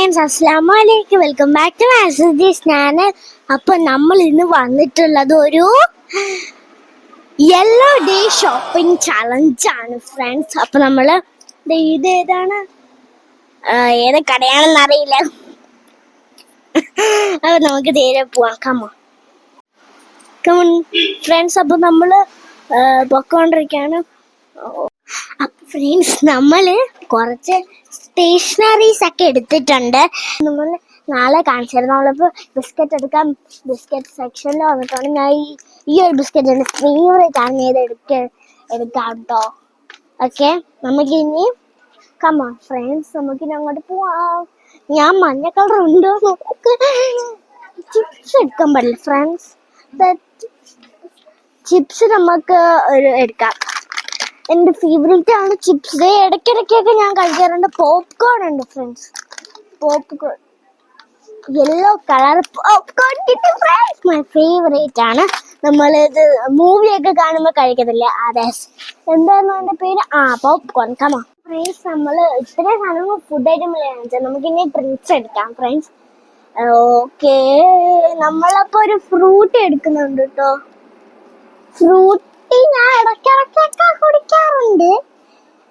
Friends, അസ്സലാമു അലൈക്കും. Welcome back to Masees channel. അപ്പൊ നമ്മൾ ഇന്ന് വന്നിട്ടുള്ളത് ഒരു യെല്ലോ ഡേ ഷോപ്പിംഗ് ചലഞ്ച് ആണ് ഫ്രണ്ട്സ്. അപ്പൊ നമ്മള് ഇത് ഏതാണ് ഏത് കടയാണെന്ന് അറിയില്ല. അപ്പൊ നമുക്ക് നേരെ പോവാം. Come on friends. അപ്പൊ നമ്മള് പൊക്കോണ്ടിരിക്കാണ്. അപ്പൊ ഫ്രണ്ട്സ്, നമ്മള് കുറച്ച് സ്റ്റേഷനറീസ് ഒക്കെ എടുത്തിട്ടുണ്ട്. നമ്മൾ നാളെ കാണിച്ചിരുന്നു. നമ്മളിപ്പോൾ ബിസ്ക്കറ്റ് എടുക്കാം. ബിസ്ക്കറ്റ് സെക്ഷനിൽ വന്നിട്ടാണ് ഞാൻ ഈ ഒരു ബിസ്ക്കറ്റ് എൻ്റെ ഫേവറേറ്റ് ആണ്. ഇത് എടുക്കാം കേട്ടോ. ഓക്കെ, നമുക്കിനി കമോൺ ഫ്രണ്ട്സ്, നമുക്കിനി അങ്ങോട്ട് പോവാം. ഞാൻ മഞ്ഞ കളർ ഉണ്ടോ നോക്ക്. ചിപ്സ് എടുക്കാൻ പറ്റില്ല ഫ്രണ്ട്സ്. ചിപ്സ് നമുക്ക് എടുക്കാം. എൻ്റെ ഫേവറേറ്റ് ആണ് ചിപ്സ്. ഇടയ്ക്കിടയ്ക്കൊക്കെ ഞാൻ കഴിക്കാറുണ്ട്. പോപ്കോൺ ഉണ്ട് friends. Popcorn yellow colour popcorn കിട്ടും ഫ്രണ്ട്സ്. മൈ ഫേവറേറ്റ് ആണ്. നമ്മളിത് മൂവിയൊക്കെ കാണുമ്പോൾ കഴിക്കത്തില്ല. അതെ, എന്തായിരുന്നു എൻ്റെ പേര്? പോപ്കോൺ. കമോൺ ഫ്രണ്ട്സ്, നമ്മൾ ഇത്രയും സാധനങ്ങൾ ഫുഡ് ഐറ്റം നമുക്കിനി ഡ്രിങ്ക്സ് എടുക്കാം ഫ്രണ്ട്സ്. ഓക്കെ, നമ്മളപ്പോൾ ഒരു ഫ്രൂട്ട് എടുക്കുന്നുണ്ട് കേട്ടോ. ഫ്രൂട്ട് ഞാൻ ഇടയ്ക്കിടയ്ക്കൊക്കെ കുടിക്കാറുണ്ട്,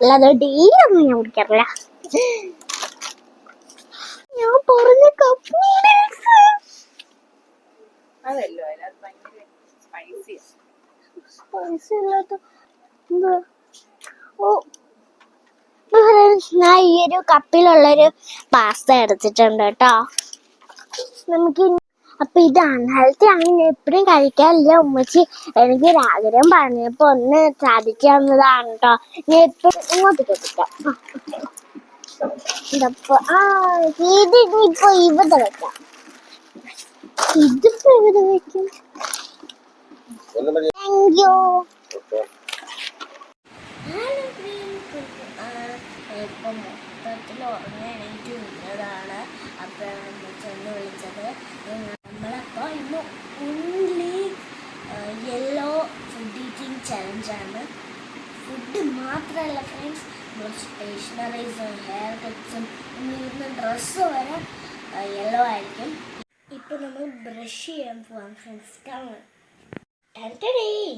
അല്ലാതെ ഡെയിലി ഒന്നും ഞാൻ കുടിക്കാറില്ല. ഞാൻ പറഞ്ഞ കപ്പ് നൂഡിൽസ് സ്പൈസി ഇല്ലാത്ത ഞാൻ ഈ ഒരു കപ്പിലുള്ളൊരു പാസ്ത എടുത്തിട്ടുണ്ട് കേട്ടോ. നമുക്ക് അപ്പൊ ഇത് അൺഹെൽത്തി ആണ്, ഞാൻ എപ്പോഴും കഴിക്കാറില്ല. ഉമ്മച്ചി എനിക്കൊരു ആഗ്രഹം പറഞ്ഞപ്പോ ഒന്ന് സാധിക്കാവുന്നതാണ് കേട്ടോ. ഞാൻ എപ്പോഴും ഇങ്ങോട്ട് കേൾപ്പിക്കാം. ഇതിപ്പോ ഇവിടെ വെക്കാം. ഇതിപ്പോ ഇവിടെ വെക്കും. Thank you. ഇപ്പൊ മൊത്തത്തിൽ ഉറങ്ങാനായിട്ട് നിന്നതാണ്. അപ്പോഴാണ് ചെന്ന് വിളിച്ചത്. നമ്മളപ്പോ ഇന്ന് ഓൺലി യെല്ലോ ഫുഡ് ഈറ്റിംഗ് ചലഞ്ചാണ്. ഫുഡ് മാത്രമല്ല ഫ്രണ്ട്സ്, നമ്മൾ സ്റ്റേഷനറീസും ഹെയർ ടിപ്സും ഇന്ന് ഡ്രസ്സ് വരെ യെല്ലോ ആയിരിക്കും. ഇപ്പം നമ്മൾ ബ്രഷ് ചെയ്യാൻ പോവാം ഫ്രണ്ട്സ്.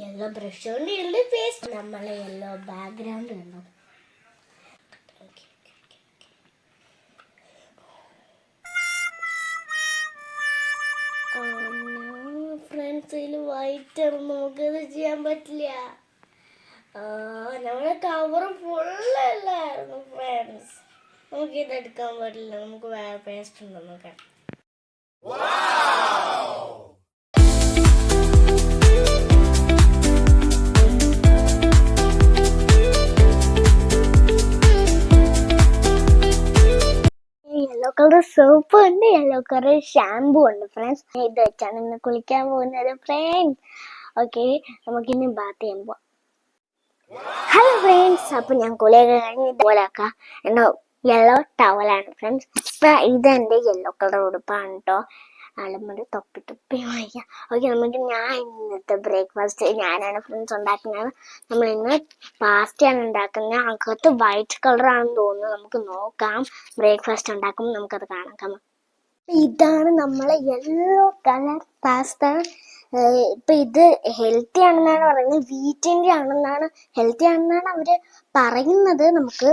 യെല്ലോ ബ്രഷ് കൊണ്ട് യെല്ലോ ഫേസ്. നമ്മളെ യെല്ലോ ബാക്ക്ഗ്രൗണ്ട് കണ്ടോ. ഫ്രണ്ട്സ്, ഇതിൽ വൈറ്റ് ആണ്, നമുക്കത് ചെയ്യാൻ പറ്റില്ല. നമ്മുടെ കവർ ഫുള്ളല്ലായിരുന്നു ഫ്രണ്ട്സ്. നമുക്കിത് എടുക്കാൻ പറ്റില്ല. നമുക്ക് വേറെ പേസ്റ്റ് ഉണ്ടോ നോക്കാം. യെല്ലോ കളർ സോപ്പ് ഉണ്ട്, യെല്ലോ കളർ ഷാമ്പു ഉണ്ട് ഫ്രണ്ട്സ്. ഇത് വെച്ചാണ് ഇന്ന് കുളിക്കാൻ പോകുന്നത് ഫ്രണ്ട്സ്. ഓക്കെ, നമുക്കിനി ബാത്ത് ചെയ്യാൻ പോവാം. ഹലോ ഫ്രണ്ട്സ്, അപ്പൊ ഞാൻ കുളിയൊക്കെ കഴിഞ്ഞ് ഇതുപോലെയൊക്കെ എൻ്റെ യെല്ലോ ടവലാണ് ഫ്രണ്ട്സ്. ഇപ്പൊ ഇതെൻ്റെ യെല്ലോ കളർ ഉടുപ്പാണ് കേട്ടോ. അലമ്പ് തൊപ്പി വാങ്ങിക്കാം. ഓക്കെ, നമുക്ക് ഞാൻ ഇന്നത്തെ ബ്രേക്ക്ഫാസ്റ്റ് ഞാനാണ് ഫ്രണ്ട്സ് ഉണ്ടാക്കുന്നത്. നമ്മൾ ഇന്ന് പാസ്റ്റയാണ് ഉണ്ടാക്കുന്നത്. അകത്ത് വൈറ്റ് കളറാണെന്ന് തോന്നുന്നു. നമുക്ക് നോക്കാം. ബ്രേക്ക്ഫാസ്റ്റ് ഉണ്ടാക്കുമ്പോൾ നമുക്കത് കാണാം. ഇതാണ് നമ്മളെ യെല്ലോ കളർ പാസ്ത. ഇപ്പൊ ഇത് ഹെൽത്തി ആണെന്നാണ് പറയുന്നത്. വീറ്റിൻ്റെ ആണെന്നാണ്, ഹെൽത്തി ആണെന്നാണ് അവര് പറയുന്നത്. നമുക്ക്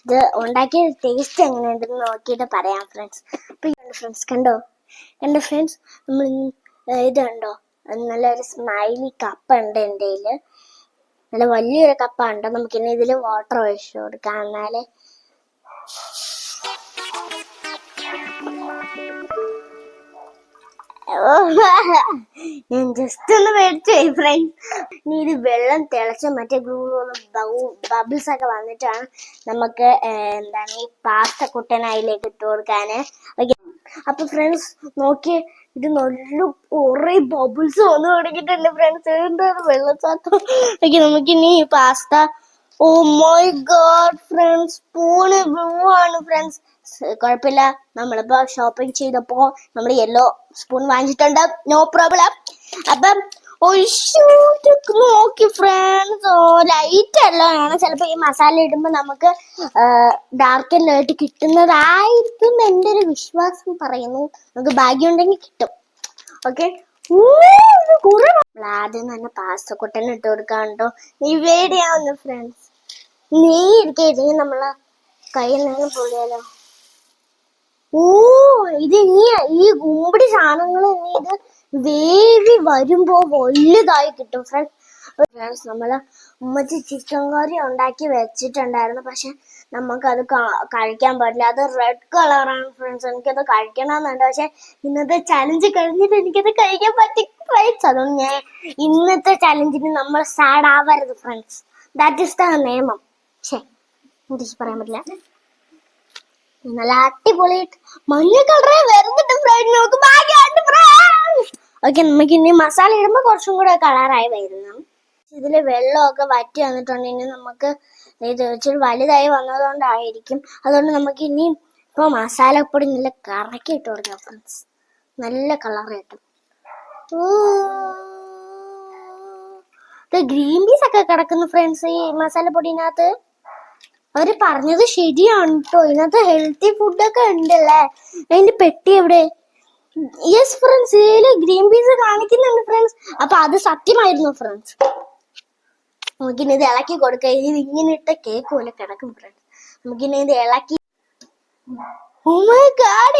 ഇത് ഉണ്ടാക്കിയ ടേസ്റ്റ് എങ്ങനെയുണ്ടെന്ന് നോക്കിയിട്ട് പറയാം ഫ്രണ്ട്സ്. അപ്പൊ ഫ്രണ്ട്സ് കണ്ടോ ഫ്രണ്ട്സ്, നമ്മൾ ഇത് കണ്ടോ, നല്ലൊരു സ്മൈലി കപ്പ് ഉണ്ട് എൻ്റെ കയ്യില്. നല്ല വലിയൊരു കപ്പാണ്. നമുക്കിനി ഇതിൽ വാട്ടർ ഒഴിച്ചു കൊടുക്കാം. എന്നാലേ ഞാൻ ജസ്റ്റ് ഒന്ന് മേടിച്ചു ഫ്രണ്ട്സ്. ഇനി ഇത് വെള്ളം തിളച്ച് മറ്റേ ബബിൾസ് ഒക്കെ വന്നിട്ടാണ് നമുക്ക് എന്താണ് ഈ പാസ്ത കുട്ടൻ അതിലേക്ക് ഇട്ട് കൊടുക്കാന്. ഓക്കെ, അപ്പൊ ഫ്രണ്ട്സ് നോക്കി, ഇത് നല്ല കുറെ ബബിൾസ് വന്നു തുടങ്ങിയിട്ടുണ്ട് ഫ്രണ്ട്സ്. എന്താണ് വെള്ളച്ചാട്ടം. ഓക്കെ, നമുക്കിനി ഈ pasta, oh my God friends, spoon blue ആണ് ഫ്രണ്ട്സ്. കുഴപ്പമില്ല, നമ്മളിപ്പോ ഷോപ്പിംഗ് ചെയ്തപ്പോ നമ്മൾ യെല്ലോ സ്പൂൺ വാങ്ങിച്ചിട്ടുണ്ട്. No problem. അപ്പം നോക്കി ഫ്രണ്ട്സ്, ലൈറ്റ് എല്ലോ ആണ്. ചിലപ്പോ ഈ മസാല ഇടുമ്പോ നമുക്ക് ഡാർക്ക് ആൻഡ് ലൈറ്റ് കിട്ടുന്നതായിരിക്കും എൻ്റെ ഒരു വിശ്വാസം പറയുന്നു നമുക്ക് ഭാഗ്യം ഉണ്ടെങ്കിൽ കിട്ടും. ഓക്കെ, ആദ്യം തന്നെ പാസ്തക്കുട്ടന് ഇട്ട് കൊടുക്കാണ്ടോ. നീ വേടിയാവുന്നു ഫ്രണ്ട്സ്. നീ ഇരിക്കും നമ്മളെ കയ്യിൽ നിന്ന് പൊളിയാലോ. ഇത് ഇനി ഈ കുമ്പടി സാധനങ്ങൾ ഇനി ഇത് വേവി വരുമ്പോ വലുതായി കിട്ടും ഫ്രണ്ട്സ്. നമ്മള് ഉമ്മച്ചി ചിക്കൻ കറി ഉണ്ടാക്കി വെച്ചിട്ടുണ്ടായിരുന്നു, പക്ഷെ നമുക്കത് കഴിക്കാൻ പറ്റില്ല. അത് റെഡ് കളറാണ് ഫ്രണ്ട്സ്. എനിക്കത് കഴിക്കണമെന്നുണ്ട്, പക്ഷെ ഇന്നത്തെ ചലഞ്ച് കഴിഞ്ഞിട്ട് എനിക്കത് കഴിക്കാൻ പറ്റി ഫ്രണ്ട്സ്. അതുകൊണ്ട് ഞാൻ ഇന്നത്തെ ചലഞ്ചിന് നമ്മൾ സാഡ് ആവരുത് ഫ്രണ്ട്സ്. ദാറ്റ് ഈസ് ദ നിയമം. ഇംഗ്ലീഷ് പറയാൻ പറ്റില്ല. നല്ല അടിപൊളിയായിട്ട് മഞ്ഞ കളറേ വരുന്നുണ്ട് ഫ്രണ്ട്സ്. നമുക്ക് ഭാഗ്യമുണ്ട് ഫ്രണ്ട്സ്. ഓക്കെ, നമുക്ക് ഇനി മസാല ഇടുമ്പോ കുറച്ചും കൂടെ കളറായി വരുന്നു. ഇതില് വെള്ളമൊക്കെ വറ്റി വന്നിട്ടുണ്ടെങ്കിൽ നമുക്ക് ഇത് ഇച്ചിരി വലുതായി വന്നതുകൊണ്ടായിരിക്കും. അതുകൊണ്ട് നമുക്ക് ഇനി ഇപ്പൊ മസാലപ്പൊടി നല്ല കറക്കി ഇട്ട് കൊടുക്കാം ഫ്രണ്ട്സ്. നല്ല കളർ കിട്ടും. ഗ്രീൻ പീസ് ഒക്കെ കിടക്കുന്നു ഫ്രണ്ട്സ് ഈ മസാലപ്പൊടിനകത്ത്. അവര് പറഞ്ഞത് ശരിയാണ് കേട്ടോ, ഇതിനകത്ത് ഹെൽത്തി ഫുഡൊക്കെ ഉണ്ടല്ലേ. അതിന്റെ പെട്ടി എവിടെ? യെസ് ഫ്രണ്ട്സ്, ഇതില് ഗ്രീൻ പീസ് കാണിക്കുന്നുണ്ട് ഫ്രണ്ട്സ്. അപ്പൊ അത് സത്യമായിരുന്നു ഫ്രണ്ട്സ്. നമുക്കിനി ഇത് ഇളക്കി കൊടുക്കാം. ഇത് ഇങ്ങനെ ഇട്ട കേക്ക് പോലെ കിടക്കും ഫ്രണ്ട്സ്. നമുക്കിനി ഇത് ഇളക്കി. Oh my God,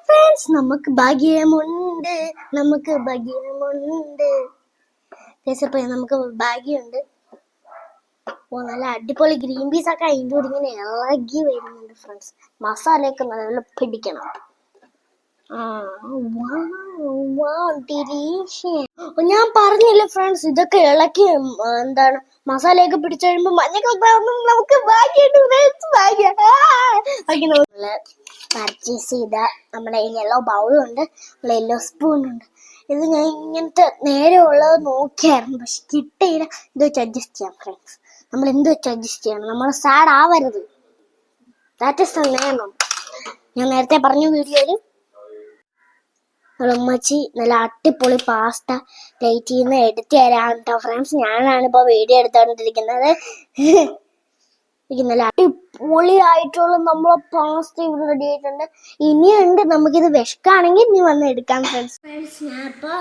ഫ്രണ്ട്സ്, നമുക്ക് ഭാഗ്യമുണ്ട്, നമുക്ക് ഭാഗ്യമുണ്ട്. നമുക്ക് ഭാഗ്യമുണ്ട്. നല്ല അടിപൊളി ഗ്രീൻ പീസ് ഒക്കെ അതിൻ്റെ കൂടെ ഇങ്ങനെ ഇളകി വരുന്നുണ്ട് ഫ്രണ്ട്സ്. മസാലയൊക്കെ നല്ല പിടിക്കണം. ഞാൻ പറഞ്ഞില്ലേ ഫ്രണ്ട്സ്, ഇതൊക്കെ ഇളക്കി എന്താണ് മസാലയൊക്കെ പിടിച്ചു കഴിയുമ്പോ മഞ്ഞ നമുക്ക് പർച്ചേസ് ചെയ്ത നമ്മുടെ യെല്ലോ ബൗളുണ്ട്, യെല്ലോ സ്പൂണുണ്ട്. ഇത് ഞാൻ ഇങ്ങനത്തെ നേരെ ഉള്ളത് നോക്കിയായിരുന്നു, പക്ഷെ കിട്ടിയില്ല. ഇത് വെച്ച് അഡ്ജസ്റ്റ് ചെയ്യാം ഫ്രണ്ട്സ്. നമ്മൾ എന്ത് വെച്ച് അഡ്ജസ്റ്റ് ചെയ്യണം, നമ്മൾ സാഡ് ആവരുത്. ദാറ്റ് ഈസ് ദ നിയമം. ഞാൻ നേരത്തെ പറഞ്ഞ വീഡിയോയില് ഉമ്മച്ചി നല്ല അടിപൊളി പാസ്ത ഡേറ്റിൽ നിന്ന് എടുത്തു തരാം കേട്ടോ ഫ്രണ്ട്സ്. ഞാനാണ് ഇപ്പൊ വീഡിയോ എടുത്തോണ്ടിരിക്കുന്നത്. നല്ല അടിപൊളിയായിട്ടുള്ള നമ്മളെ പാസ്ത ഇവിടെ റെഡി ആയിട്ടുണ്ട്. ഇനിയുണ്ട്, നമുക്കിത് വിശക്കാണെങ്കിൽ ഇനി വന്ന് എടുക്കാം ഫ്രണ്ട്സ്. ഞാൻ ഇപ്പൊ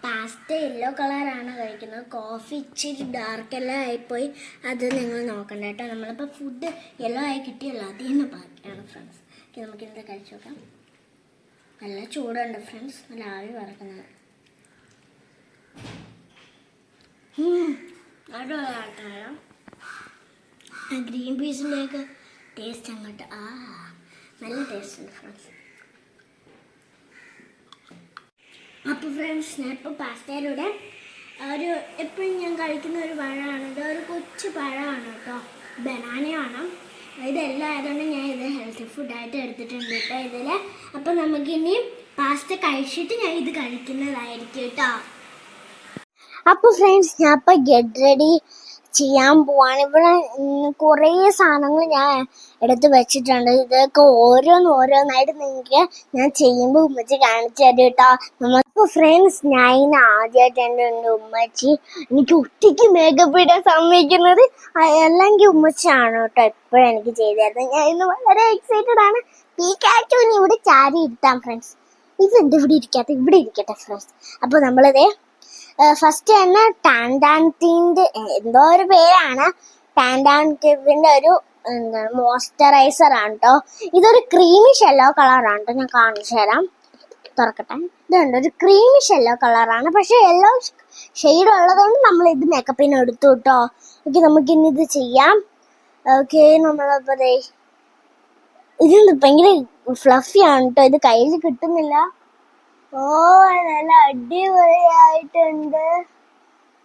പാസ്ത യെല്ലോ കളറാണ് കഴിക്കുന്നത്. കോഫി ഇച്ചിരി ഡാർക്ക് എല്ലാം ആയിപ്പോയി, അത് നിങ്ങൾ നോക്കണ്ട കേട്ടോ. നമ്മളിപ്പോ ഫുഡ് യെല്ലോ ആയി കിട്ടിയല്ലോ, അതിൽ നിന്ന് ബാക്കിയാണ് ഫ്രണ്ട്സ്. നമുക്കിത് കഴിച്ചു നോക്കാം. നല്ല ചൂടുണ്ട് ഫ്രണ്ട്സ്, നല്ല ആവി പറക്കുന്നത്. അടിപൊളിയായിട്ടാണ് ഗ്രീൻ പീസിൻ്റെയൊക്കെ ടേസ്റ്റ് അങ്ങോട്ട് നല്ല ടേസ്റ്റ് ഉണ്ട് ഫ്രണ്ട്സ്. അപ്പോൾ ഫ്രണ്ട്സ്, ഞാൻ ഇപ്പോൾ പാസ്തയിലൂടെ ഒരു എപ്പോഴും ഞാൻ കഴിക്കുന്ന ഒരു പഴമാണ്. ഇത് ഒരു കൊച്ചു പഴമാണ് കേട്ടോ, ബനാനയാണ്. ഇതെല്ലാം ആയതുകൊണ്ട് ഞാൻ ഇത് ഹെൽത്തി ഫുഡായിട്ട് എടുത്തിട്ടുണ്ട് കേട്ടോ ഇതിൽ. അപ്പോൾ നമുക്കിനി പാസ്ത കഴിച്ചിട്ട് ഞാൻ ഇത് കഴിക്കുന്നതായിരിക്കും കേട്ടോ. അപ്പോൾ ഫ്രണ്ട്സ്, ഞാൻ ഇപ്പോൾ ഗെറ്റ് റെഡി ചെയ്യാൻ പോവാണ്. ഇവിടെ കുറേ സാധനങ്ങൾ ഞാൻ എടുത്ത് വെച്ചിട്ടുണ്ട്. ഇതൊക്കെ ഓരോന്നായിട്ട് നിങ്ങൾക്ക് ഞാൻ ചെയ്യുമ്പോൾ ഉമ്മച്ചി കാണിച്ചു തരും കേട്ടോ. അപ്പോൾ ഫ്രണ്ട്സ്, ഞാൻ ഇന്ന് ആദ്യമായിട്ട് എൻ്റെ ഉമ്മച്ചി എനിക്ക് ഒറ്റയ്ക്ക് മേക്കപ്പ് ഇടാൻ സമ്മതിക്കുന്നത്. അല്ലെങ്കിൽ ഉമ്മച്ചിയാണ് കേട്ടോ എപ്പോഴും എനിക്ക് ചെയ്തു തരുന്നത്. ഞാൻ ഇന്ന് വളരെ എക്സൈറ്റഡ് ആണ്. പീക്കാച്ചുവിന് ഇവിടെ ചാരി ഇരുത്താം ഫ്രണ്ട്സ്. ഇതെന്ത് ഇവിടെ ഇരിക്കാത്ത, ഇവിടെ ഇരിക്കട്ടെ ഫ്രണ്ട്സ്. അപ്പോൾ നമ്മളിതേ ഫസ്റ്റ് തന്നെ ടാൻഡാൻറ്റിൻ്റെ എന്തോ ഒരു പേരാണ്, ടാൻഡാൻറ്റിൻ്റെ ഒരു എന്താണ് മോയ്സ്ചറൈസർ ആണ് കേട്ടോ. ഇതൊരു ക്രീമിഷ് യെല്ലോ കളറാണ് കേട്ടോ. ഞാൻ കാണിച്ചു തരാം, തുറക്കട്ടെ. ഇതുണ്ട്, ഒരു ക്രീമിഷ് യെല്ലോ കളറാണ്, പക്ഷെ യെല്ലോ ഷെയ്ഡ് ഉള്ളതുകൊണ്ട് നമ്മൾ ഇത് മേക്കപ്പിന് എടുത്തു കേട്ടോ. ഓക്കെ, നമുക്കിനി ഇത് ചെയ്യാം. ഓക്കെ, നമ്മളപ്പോൾ ഇത് ഭയങ്കര ഫ്ലഫിയാണ് കേട്ടോ. ഇത് കയ്യിൽ കിട്ടുന്നില്ല. നല്ല അടിപൊളിയായിട്ടുണ്ട്,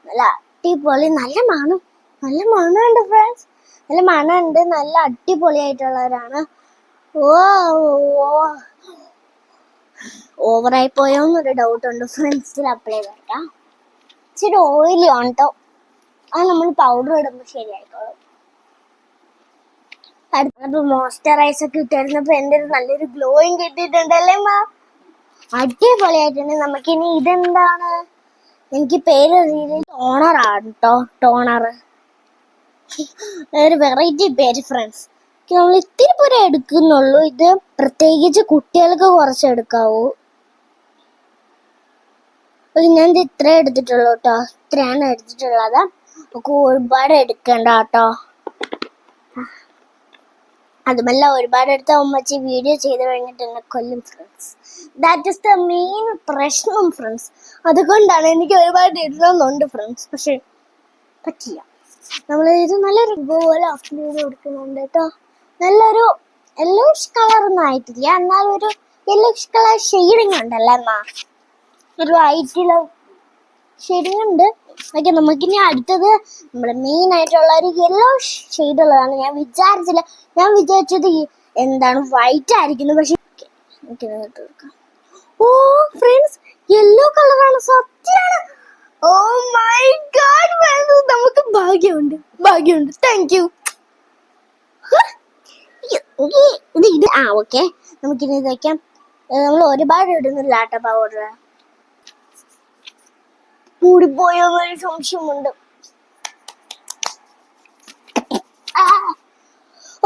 നല്ല അടിപൊളി, നല്ല മണമുണ്ട് ഫ്രണ്ട്സ്, നല്ല മണമുണ്ട്, നല്ല അടിപൊളിയായിട്ടുള്ളവരാണ്. ഓവറായി പോയോന്നൊരു ഡൗട്ടുണ്ട് ഫ്രണ്ട്സിൽ അപ്ലൈ ചെയ്യാം. ഇച്ചിരി ഓയിലി ആണ് കേട്ടോ, അത് നമ്മൾ പൗഡർ ഇടുമ്പോൾ ശരിയായിക്കോളും. അടുത്തപ്പോൾ മോയ്സ്ചറൈസർ കിട്ടിയിരുന്നപ്പോൾ എൻ്റെ ഒരു നല്ലൊരു ഗ്ലോയും കിട്ടിയിട്ടുണ്ടല്ലേ മാ, അടിപൊളിയായിട്ടുണ്ട്. നമുക്കിനി ഇതെന്താണ്, എനിക്ക് പേര് ടോണറാണ് കേട്ടോ, ടോണർ, ഒരു വെറൈറ്റി പേര് ഫ്രണ്ട്സ്. നമ്മൾ ഇത്തിരി പോരെ എടുക്കുന്നുള്ളൂ. ഇത് പ്രത്യേകിച്ച് കുട്ടികൾക്ക് കുറച്ച് എടുക്കാവൂ. ഞാൻ ഇത് ഇത്ര എടുത്തിട്ടുള്ളൂ കേട്ടോ. ഇത്രയാണ് എടുത്തിട്ടുള്ളത്. നമുക്ക് ഒരുപാട് എടുക്കണ്ട കേട്ടോ. അതുമല്ല ഒരുപാട് എടുത്ത ഉമ്മച്ചി വീഡിയോ ചെയ്ത് കഴിഞ്ഞിട്ട് എന്നെ കൊല്ലും friends. That is the main പ്രശ്നം ഫ്രണ്ട്സ്. അതുകൊണ്ടാണ് എനിക്ക് ഒരുപാട് ഇടണമെന്നുണ്ട് ഫ്രണ്ട്സ്, പക്ഷെ പറ്റില്ല. നമ്മൾ ഇത് നല്ലൊരു പോലെ ഓഫ് ചെയ്ത് കൊടുക്കുന്നുണ്ട് കേട്ടോ. നല്ലൊരു യെല്ലോയിഷ് കളറൊന്നും ആയിട്ടില്ല, എന്നാലും ഒരു യെല്ലോയിഷ് കളർ ഷെയ്ഡിങ് ഉണ്ടല്ലോ. എന്നാ ഒരു വൈറ്റില് ഷെയ്ഡിങ് ഉണ്ട്. ഓക്കെ, നമുക്കിനി അടുത്തത് നമ്മുടെ മെയിൻ ആയിട്ടുള്ള ഒരു യെല്ലോ ഷെയ്ഡ് ഉള്ളതാണ്. ഞാൻ വിചാരിച്ചത് എന്താണ് വൈറ്റ് ആയിരിക്കുന്നു, പക്ഷെ ഓ ഫ്രണ്ട്സ്, യെല്ലോ കളറാണ്. സത്യമാണ്. ഓ മൈ ഗോഡ് ഫ്രണ്ട്സ്, നമുക്ക് ഭാഗ്യമുണ്ട്. Thank you. ഇത് ഓക്കെ, നമുക്കിനി ഇത് വയ്ക്കാം. നമ്മൾ ഒരുപാട് ഇടുന്നില്ല കേട്ടോ പൗഡർ. കൂടിപ്പോയോന്നൊരു സംശയമുണ്ട്.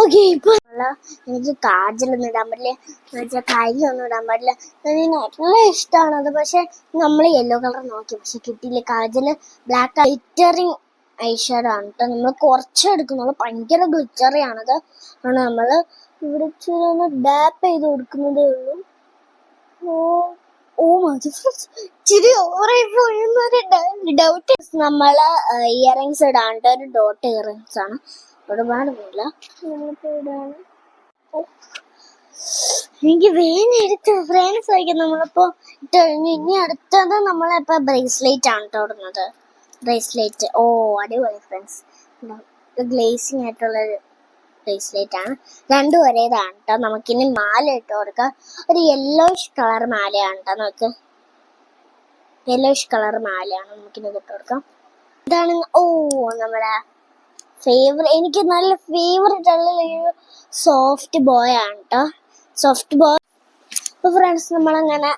ഓക്കെ, ഇപ്പൊ എനിക്ക് കാജലൊന്നും ഇടാൻ പറ്റില്ല, കരിയൊന്നും ഇടാൻ പറ്റില്ല. എനിക്ക് നല്ല ഇഷ്ടമാണത്, പക്ഷെ നമ്മൾ യെല്ലോ കളർ നോക്കി പക്ഷെ കിട്ടിയില്ല. കാജല് ബ്ലാക്ക് ഗ്ലിറ്ററിങ് ഐഷാഡോ ആണ് കേട്ടോ. നമ്മൾ കുറച്ച് എടുക്കുന്നുള്ളൂ, ഭയങ്കര ഗ്ലിറ്ററി ആണത്. ആണ് നമ്മൾ ഇവിടെ ഒന്ന് ഡാപ്പ് ചെയ്ത് കൊടുക്കുന്നതേ ഉള്ളൂ. ഇച്ചിരി ഓവറായി പോയെന്നൊരു ഡൗട്ട്. നമ്മള് ഇയറിങ്സ് ഇടാണ്ട് ഒരു ഡോട്ട് ഇയറിങ്സ് ആണ്. ഒരുപാട് പോല എനിക്ക് വേഗം എടുത്ത് ഫ്രണ്ട്സ് ആയിരിക്കും. നമ്മളിപ്പോ ഇട്ട് കഴിഞ്ഞു. ഇനി അടുത്തത് നമ്മളിപ്പോ ബ്രേസ്ലെറ്റ് ആണ് ഇടുന്നത്. ബ്രേസ്ലെറ്റ് അടിപൊളി ഫ്രണ്ട്സ്. ഗ്ലേസിങ് ആയിട്ടുള്ളൊരു ബ്രേസ്ലെറ്റ് ആണ്. രണ്ടും ഒരേതാണ് കേട്ടോ. നമുക്കിനി മാല ഇട്ട് കൊടുക്കാം. ഒരു യെല്ലോയിഷ് കളർ മാലയാണ് കേട്ടോ. നമുക്ക് യെല്ലോയിഷ് കളർ മാലയാണ്, നമുക്കിനി ഇട്ട് കൊടുക്കാം. ഇതാണ് നമ്മുടെ എനിക്ക് നല്ല ഫേവറേറ്റ് ഉള്ള ഒരു സോഫ്റ്റ് ബോയ് ആണ് കേട്ടോ. Soft boy. അപ്പൊ ഫ്രണ്ട്സ് നമ്മളങ്ങനെ,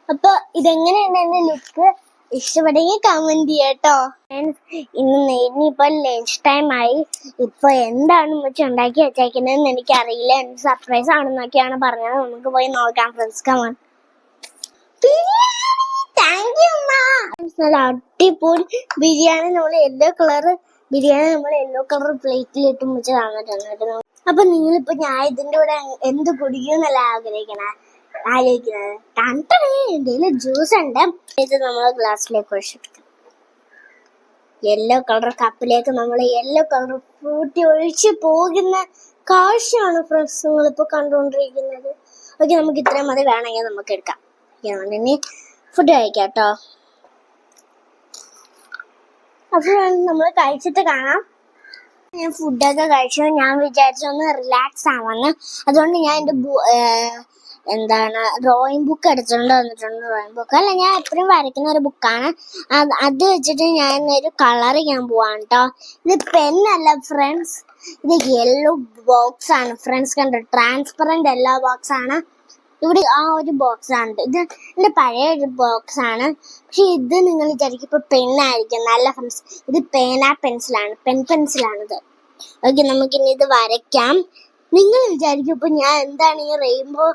അപ്പൊ ഇതെങ്ങനെയാണ് എന്റെ ലുക്ക്? ഇഷ്ടപ്പെട്ടെങ്കിൽ കമന്റ് ചെയ്യാട്ടോ. ഇനിയിപ്പോ ലഞ്ച് ടൈം ആയി. ഇപ്പൊ എന്താണ് വെച്ച് ഉണ്ടാക്കി വെച്ചേക്കുന്നതെന്ന് എനിക്കറിയില്ല. സർപ്രൈസ് ആണെന്നൊക്കെയാണ് പറഞ്ഞത്. നമുക്ക് പോയി നോക്കാം ഫ്രണ്ട്സ്. കമോൺ. താങ്ക് യു അമ്മ. നല്ല അടിപൊളി ബിരിയാണി. നമ്മൾ യെല്ലോ കളർ പ്ലേറ്റിലിട്ട് വെച്ച് തന്നിട്ടുണ്ട്. അപ്പൊ നിങ്ങളിപ്പോ ഞാൻ ഇതിന്റെ കൂടെ എന്ത് കുടിക്കുമെന്നല്ല ആലോചിക്കുന്നത്. എന്തെങ്കിലും ജ്യൂസ് ഉണ്ട്. ഇത് നമ്മൾ ഗ്ലാസ്സിലേക്ക് ഒഴിച്ചെടുക്കാം. യെല്ലോ കളർ കപ്പിലേക്ക് നമ്മൾ യെല്ലോ കളർ ഫ്രൂട്ടി ഒഴിച്ച് പോകുന്ന കാഴ്ചയാണ് ഫ്രണ്ട്സ് നിങ്ങളിപ്പോ കണ്ടുകൊണ്ടിരിക്കുന്നത്. ഓക്കെ, നമുക്ക് ഇത്രയും മതി. വേണമെങ്കിൽ നമുക്ക് എടുക്കാം. ഇനി ഫുഡ് കഴിക്കാം കേട്ടോ. അപ്പൊ നമ്മൾ കഴിച്ചിട്ട് കാണാം. ഞാൻ ഫുഡൊക്കെ കഴിച്ചു. ഞാൻ വിചാരിച്ചൊന്ന് റിലാക്സ് ആവാന്ന്. അതുകൊണ്ട് ഞാൻ എൻ്റെ ഡ്രോയിങ് ബുക്ക് എടുത്തുകൊണ്ട് വന്നിട്ടുണ്ട്. ഡ്രോയിങ് ബുക്ക് അല്ല, ഞാൻ എപ്പോഴും വരയ്ക്കുന്ന ഒരു ബുക്കാണ്. അത് വെച്ചിട്ട് ഞാൻ ഒരു കളർ ചെയ്യാൻ പോവാണ് കേട്ടോ. ഇത് പെന്നല്ല ഫ്രണ്ട്സ്, ഇത് യെല്ലോ ബോക്സ് ആണ് ഫ്രണ്ട്സ്. കണ്ടോ, ട്രാൻസ്പെറന്റ് യെല്ലോ ബോക്സ് ആണ്. ഇവിടെ ഒരു ബോക്സ് ആണ്. ഇത് എന്റെ പഴയ ഒരു ബോക്സ് ആണ്. പക്ഷെ ഇത് നിങ്ങൾ വിചാരിക്കും ഇപ്പൊ പെണ്ണായിരിക്കും. നല്ല ഫ്രണ്ട്സ്, ഇത് പെൻസിലാണ്. പെൻസിലാണിത്. ഓക്കെ, നമുക്കിനി ഇത് വരയ്ക്കാം. നിങ്ങൾ വിചാരിക്കും ഇപ്പൊ ഞാൻ എന്താണ് ഈ റെയിൻബോ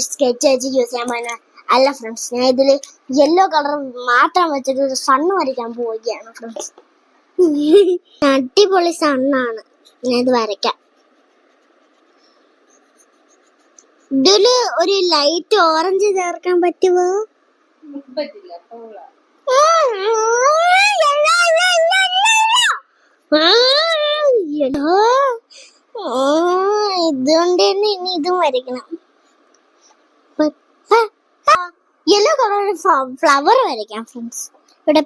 സ്കെച്ച് വെച്ച് യൂസ് ചെയ്യാൻ പോകുന്നത്? അല്ല ഫ്രണ്ട്സ്, ഞാൻ ഇതില് യെല്ലോ കളർ മാത്രം വെച്ചിട്ട് ഒരു സണ്ണ് വരയ്ക്കാൻ പോവുകയാണ് ഫ്രണ്ട്സ്. അടിപൊളി സണ്ണാണ്. ഞാൻ ഇത് വരയ്ക്കാം. ഇതില് ഒരു ലൈറ്റ് ഓറഞ്ച് ചേർക്കാൻ പറ്റുമോ? ഇതുകൊണ്ട് തന്നെ ഇനി ഇതും വരയ്ക്കണം. യെല്ലോ കളർ ഫ്ലവർ വരയ്ക്കാം ഫ്രണ്ട്സ്. ഇവിടെ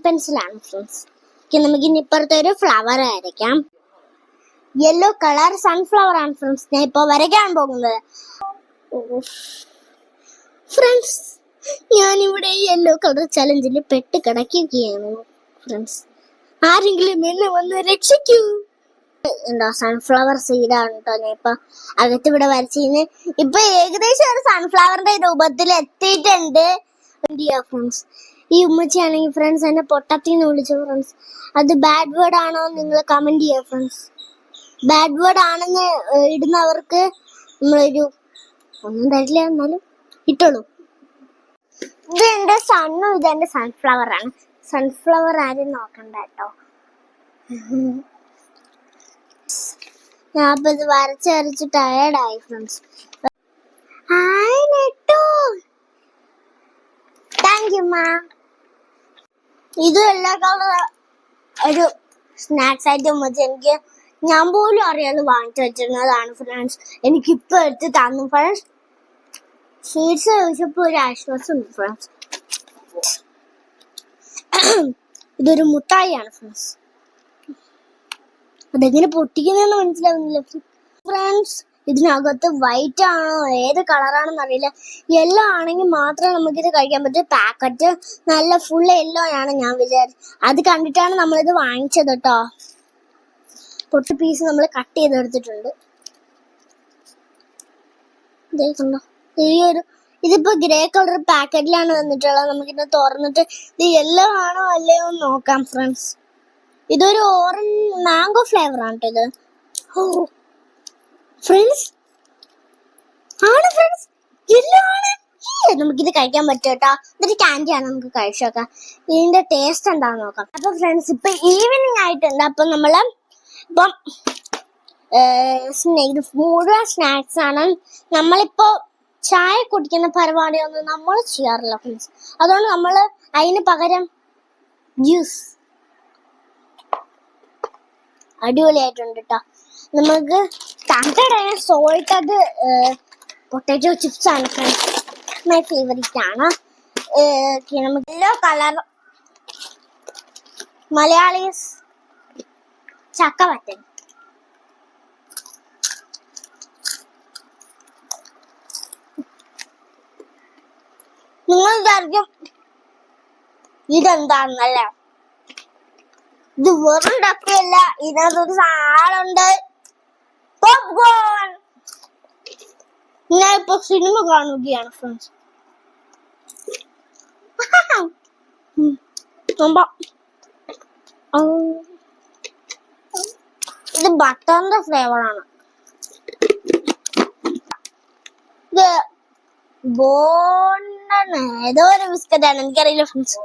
പെൻസിലാണ് ഫ്രണ്ട്സ്. നമുക്കിനി ഇപ്പുറത്തെ ഒരു ഫ്ലവർ വരയ്ക്കാം. യെല്ലോ കളർ സൺഫ്ലവർ ആണ് ഫ്രണ്ട്സ് ഞാൻ ഇപ്പൊ വരയ്ക്കാൻ പോകുന്നത്. ഫ്രണ്ട്സ്, ഞാനിവിടെ യെല്ലോ കളർ ചലഞ്ചിൽ പെട്ട് കിടക്കുകയാണ് ഫ്രണ്ട്സ്. ആരെങ്കിലും എന്നെ വന്ന് രക്ഷിക്കൂ. സൺഫ്ലവർ സീഡാണ് കേട്ടോ ഞാൻ ഇപ്പൊ അകത്തിവിടെ വരച്ചിരുന്ന്. ഇപ്പൊ ഏകദേശം ഒരു സൺഫ്ലവറിന്റെ രൂപത്തിൽ എത്തിയിട്ടുണ്ട് ഫ്രണ്ട്സ്. ഈ ഉമ്മച്ചിയാണെങ്കിൽ ഫ്രണ്ട്സ് എന്നെ പൊട്ടത്തിന്ന് വിളിച്ചു ഫ്രണ്ട്സ്. അത് ബാഡ് വേർഡ് ആണോ നിങ്ങൾ കമന്റ് ചെയ്യാം ഫ്രണ്ട്സ്. ബാഡ് വേർഡ് ആണെന്ന് ഇടുന്നവർക്ക് നമ്മളൊരു ഒന്നും തരില്ല, എന്നാലും ഇട്ടോളൂ. ഇത് എന്റെ സണ്ണും ഇതെന്റെ സൺഫ്ലവർ ആണ്. സൺഫ്ലവർ ആരും നോക്കണ്ട കേട്ടോ. ഞാൻ ഇപ്പൊ ഇത് വരച്ച് ടയേർഡായി ഫ്രണ്ട്സ്. താങ്ക് യു മാ. ഇത് എല്ലാ കളർ ഒരു സ്നാക്സ് ഐറ്റം വെച്ച് എനിക്ക് ഞാൻ പോലും അറിയാതെ വാങ്ങിച്ചു വെച്ചിരുന്നതാണ് ഫ്രണ്ട്സ്. എനിക്കിപ്പോ എടുത്ത് തന്നു ഫ്രണ്ട്സ്. സ്വീറ്റ്സ് കഴിച്ചപ്പോ ഒരു ആശ്വാസം ഉണ്ട് ഫ്രണ്ട്സ്. ഇതൊരു മുട്ടായിയാണ് ഫ്രണ്ട്സ്. അതെങ്ങനെ പൊട്ടിക്കുന്നതെന്ന് മനസ്സിലാവുന്നില്ല ഫ്രണ്ട്സ്. ഇതിനകത്ത് വൈറ്റ് ആണോ ഏത് കളറാണെന്ന് അറിയില്ല. യെല്ലോ ആണെങ്കിൽ മാത്രമേ നമുക്കിത് കഴിക്കാൻ പറ്റൂ. പാക്കറ്റ് നല്ല ഫുൾ യെല്ലോ ആണ് ഞാൻ വിചാരിച്ചത്. അത് കണ്ടിട്ടാണ് നമ്മളിത് വാങ്ങിച്ചത് കേട്ടോ. പൊട്ടി പീസ് നമ്മൾ കട്ട് ചെയ്തെടുത്തിട്ടുണ്ട്. കണ്ടോ, ഇതിപ്പോ ഗ്രേ കളർ പാക്കറ്റിലാണ് വന്നിട്ടുള്ളത്. നമുക്കിത് തുറന്നിട്ട് ഇത് യെല്ലോ ആണോ അല്ലയോ എന്ന് നോക്കാം ഫ്രണ്ട്സ്. ഇതൊരു ഓറഞ്ച് മാംഗോ ഫ്ലേവർ ആണ് കേട്ടോ ഇത്. ഫ്രണ്ട്സ് ആണ് ഫ്രണ്ട്സ്, യെല്ലോ ആണ്. നമുക്കിത് കഴിക്കാൻ പറ്റും കേട്ടോ. ഇതൊരു ക്യാൻഡി ആണ്, നമുക്ക് കഴിച്ചു നോക്കാം ഇതിന്റെ ടേസ്റ്റ് എന്താന്ന് നോക്കാം. അപ്പൊ ഫ്രണ്ട്സ് ഇപ്പൊ ഈവനിങ് ആയിട്ടുണ്ട്. അപ്പൊ നമ്മള് ഇപ്പം മുഴുവൻ സ്നാക്സ് ആണ്. നമ്മളിപ്പോ ചായ കുടിക്കുന്ന പരിപാടിയൊന്നും നമ്മൾ ചെയ്യാറില്ല ഫ്രണ്ട്സ്. അതുകൊണ്ട് നമ്മള് അതിന് പകരം ജ്യൂസ്. അടിപൊളിയായിട്ടുണ്ട് കേട്ടോ. നമുക്ക് സോൾട്ട് അത് പൊട്ടാറ്റോ ചിപ്സ് ആണ് ഫ്രണ്ട്സ്. മൈ ഫേവറേറ്റ് ആണ്. നമുക്ക് യെല്ലോ കളർ മലയാളീസ് ചക്കവറ്റൻ. നിങ്ങൾ വിചാരിക്കും ഇതെന്താന്നല്ലേ? ഇത് വെറും ഡക്കയല്ല, ഇതിനകത്തൊരു സാധനമുണ്ട്, പോപ്കോൺ. ഞാൻ ഇപ്പൊ സിനിമ കാണുകയാണ് ഫ്രണ്ട്സ്. ഇത് ബട്ടറിന്റെ ഫ്ലേവർ ആണ്. ഇത് ബോണ്ടാണ്, ഏതോ ഒരു ബിസ്ക്കറ്റ് ആണ്, എനിക്കറിയില്ല friends.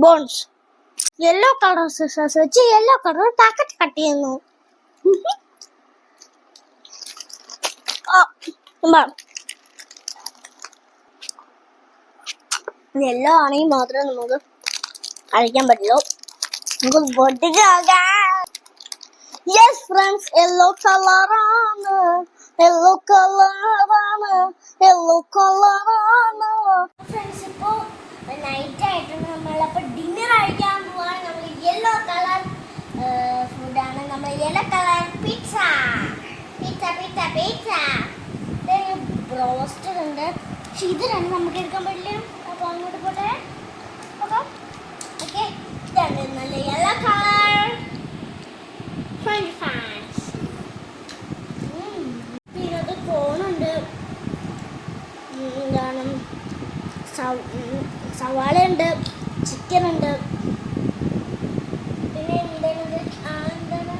Bones. Yellow colour scissors വെച്ച് യെല്ലോ കളർ പാക്കറ്റ് കട്ട് ചെയ്യുന്നു. യെല്ലോ ആണെങ്കിൽ മാത്രമേ നമുക്ക് കഴിക്കാൻ പറ്റുള്ളൂ. നമുക്ക് പൊട്ടിച്ച് നോക്കാം. യെസ് ഫ്രണ്ട്സ്, യെല്ലോ കളറാണ്, യെല്ലോ കളറാണ്, യെല്ലോ കളറാണ്. ഫ്രണ്ട്സ് ഇപ്പോ നൈറ്റ് ആയിട്ടുണ്ട്. നമ്മളപ്പോ ഡിന്നർ കഴിക്കാൻ പോവാണ്. നമ്മൾ യെല്ലോ കളർ ഫുഡാണ്. നമ്മൾ yellow colour pizza pizza pizza pizza. Broasted ഉണ്ട്. പക്ഷെ ഇത് രണ്ടും നമുക്ക് എടുക്കാൻ പറ്റില്ല. അപ്പൊ അങ്ങോട്ട് പോട്ടെ. ഓക്കെ, ഇതാണ് നല്ല യെല്ലോ കളർ ഫ്രഞ്ച് ഫ്രൈസ്. ഇതിനകത്ത് കോണുണ്ട്, എന്താണ് സവാള ഉണ്ട്, ചിക്കൻ ഉണ്ട്, പിന്നെ എന്താണ്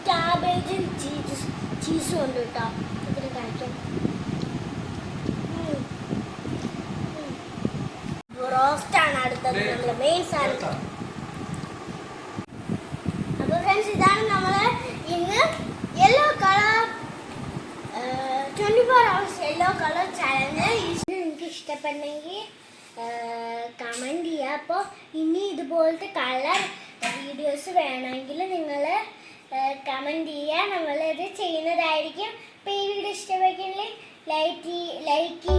ക്യാബേജും ചീസും ഉണ്ട് കേട്ടോ. ഇതിന് കഴിക്കാം. റോസ്റ്റാണ് അടുത്തത്, നമ്മുടെ മെയിൻ സാധനം. അപ്പൊ ഫ്രണ്ട്സ് ഇതാണ് നമ്മള് ഇന്ന് yellow colour 24 hours yellow colour challenge. നിങ്ങൾക്ക് ഇഷ്ടപ്പെട്ടെങ്കിൽ കമൻറ്റ് ചെയ്യുക. അപ്പോൾ ഇനി ഇതുപോലത്തെ കളർ വീഡിയോസ് വേണമെങ്കിൽ നിങ്ങൾ കമൻറ്റ് ചെയ്യുക, നമ്മളിത് ചെയ്യുന്നതായിരിക്കും. അപ്പോൾ ഈ വീഡിയോ ഇഷ്ടപ്പെട്ടെങ്കിൽ ലൈക്ക്